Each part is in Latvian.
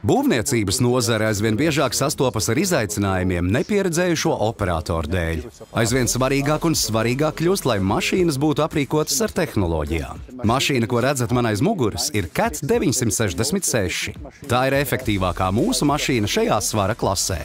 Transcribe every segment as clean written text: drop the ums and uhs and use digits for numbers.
Būvniecības nozare aizvien biežāk sastopas ar izaicinājumiem nepieredzējušo operatoru dēļ. Aizvien svarīgāk un svarīgāk kļūst, lai mašīnas būtu aprīkotas ar tehnoloģijām. Mašīna, ko redzat man aiz muguras, ir CAT 966. Tā ir efektīvākā mūsu mašīna šajā svara klasē.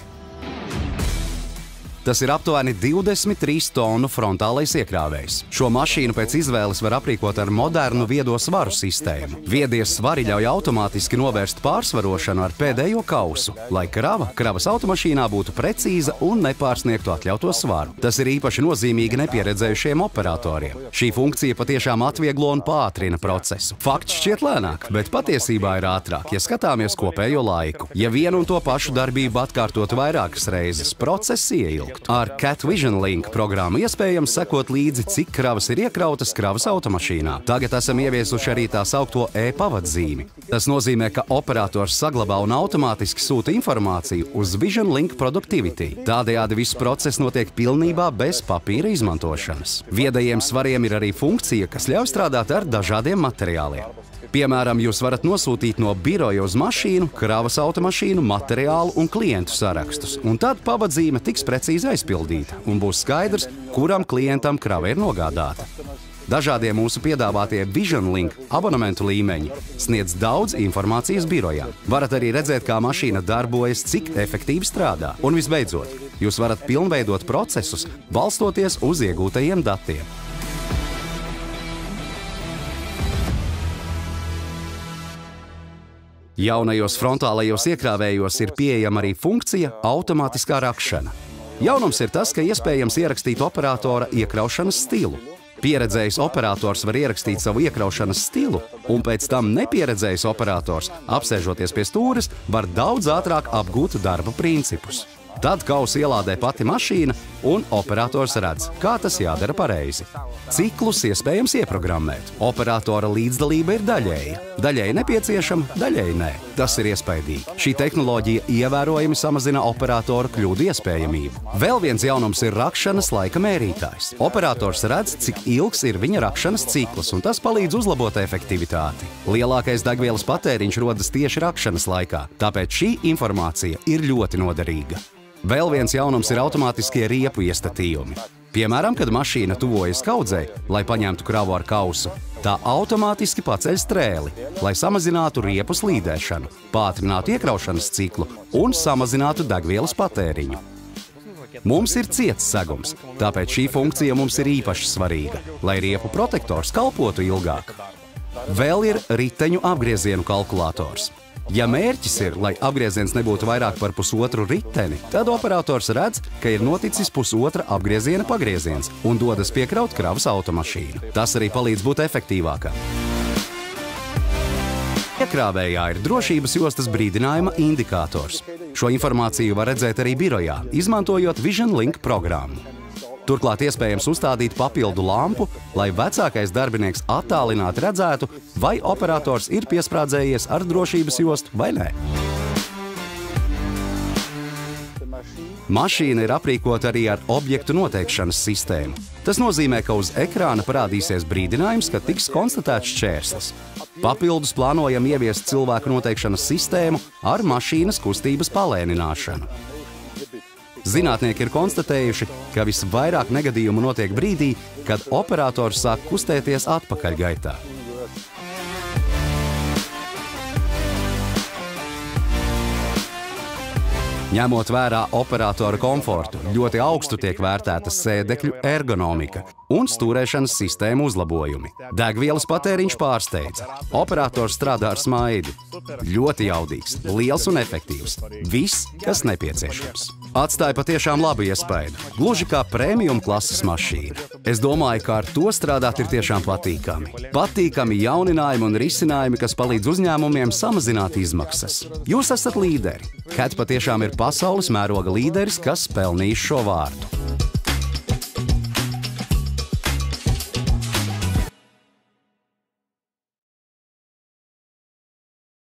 Tas ir aptuveni 23 tonu frontālais iekrāvējs. Šo mašīnu pēc izvēles var aprīkot ar modernu viedo svaru sistēmu. Viedie svari ļauj automātiski novērst pārsvarošanu ar pēdējo kausu, lai kravas automašīnā būtu precīza un nepārsniegtu atļauto svaru. Tas ir īpaši nozīmīgi nepieredzējušiem operatoriem. Šī funkcija patiešām atvieglo un pātrina procesu. Fakts šķiet lēnāk, bet patiesībā ir ātrāk, ja skatāmies kopējo laiku. Ja vienu un to pašu darbību atkārtot vairākas reizes, process ieilg. Ar CAT Vision Link programmu iespējams sekot līdzi, cik kravas ir iekrautas kravas automašīnā. Tagad esam ieviesuši arī tā saukto e-pavadzīmi. Tas nozīmē, ka operators saglabā un automātiski sūta informāciju uz Vision Link Productivity. Tādējādi viss process notiek pilnībā bez papīra izmantošanas. Viedajiem svariem ir arī funkcija, kas ļauj strādāt ar dažādiem materiāliem. Piemēram, jūs varat nosūtīt no biroja uz mašīnu, kravas automašīnu, materiālu un klientu sarakstus, un tad pavadzīme tiks precīzi aizpildīta, un būs skaidrs, kuram klientam krava ir nogādāta. Dažādie mūsu piedāvātie Vision Link abonementu līmeņi sniedz daudz informācijas birojā. Varat arī redzēt, kā mašīna darbojas, cik efektīvi strādā. Un visbeidzot, jūs varat pilnveidot procesus, balstoties uz iegūtajiem datiem. Jaunajos frontālajos iekrāvējos ir pieejama arī funkcija automātiskā rakšana. Jaunums ir tas, ka iespējams ierakstīt operatora iekraušanas stilu. Pieredzējis operators var ierakstīt savu iekraušanas stilu, un pēc tam nepieredzējis operators, apsēžoties pie stūres, var daudz ātrāk apgūt darba principus. Tad kausu ielādē pati mašīna, un operators redz, kā tas jādara pareizi. Ciklus iespējams ieprogrammēt. Operatora līdzdalība ir daļēja. Daļēji nepieciešama, daļēji nē. Tas ir iespaidīgi. Šī tehnoloģija ievērojami samazina operatora kļūdu iespējamību. Vēl viens jaunums ir rakšanas laika mērītājs. Operators redz, cik ilgs ir viņa rakšanas cikls, un tas palīdz uzlabot efektivitāti. Lielākais degvielas patēriņš rodas tieši rakšanas laikā, tāpēc šī informācija ir ļoti noderīga. Vēl viens jaunums ir automātiskie riepu iestatījumi. Piemēram, kad mašīna tuvojas kaudzei, lai paņemtu kravu ar kausu, tā automātiski paceļ strēli, lai samazinātu riepu slīdēšanu, pātrinātu iekraušanas ciklu un samazinātu degvielas patēriņu. Mums ir ciets segums, tāpēc šī funkcija mums ir īpaši svarīga, lai riepu protektors kalpotu ilgāk. Vēl ir riteņu apgriezienu kalkulators. Ja mērķis ir, lai apgrieziens nebūtu vairāk par pusotru riteni, tad operators redz, ka ir noticis pusotra apgrieziena pagrieziens un dodas piekraut kravas automašīnu. Tas arī palīdz būt efektīvākam. Iekrāvējā ir drošības jostas brīdinājuma indikators. Šo informāciju var redzēt arī birojā, izmantojot Vision Link programmu. Turklāt iespējams uzstādīt papildu lampu, lai vecākais darbinieks attālināti redzētu, vai operators ir piesprādzējies ar drošības jostu vai nē. Mašīna ir aprīkota arī ar objektu noteikšanas sistēmu. Tas nozīmē, ka uz ekrāna parādīsies brīdinājums, ka tiks konstatēts šķērslis. Papildus plānojam ieviest cilvēku noteikšanas sistēmu ar mašīnas kustības palēnināšanu. Zinātnieki ir konstatējuši, ka visvairāk negadījumu notiek brīdī, kad operators sāk kustēties atpakaļgaitā. Ņemot vērā operatora komfortu, ļoti augstu tiek vērtēta sēdekļu ergonomika un stūrēšanas sistēmu uzlabojumi. Degvielas patēriņš pārsteidz. Operators strādā ar smaidu. Ļoti jaudīgs, liels un efektīvs. Viss, kas nepieciešams. Atstāja patiešām labu iespaidu. Gluži kā premium klases mašīna. Es domāju, ka ar to strādāt ir tiešām patīkami. Patīkami jauninājumi un risinājumi, kas palīdz uzņēmumiem samazināt izmaksas. Jūs esat līderi. CAT patiešām ir pasaules mēroga līderis, kas pelnījis šo vārdu.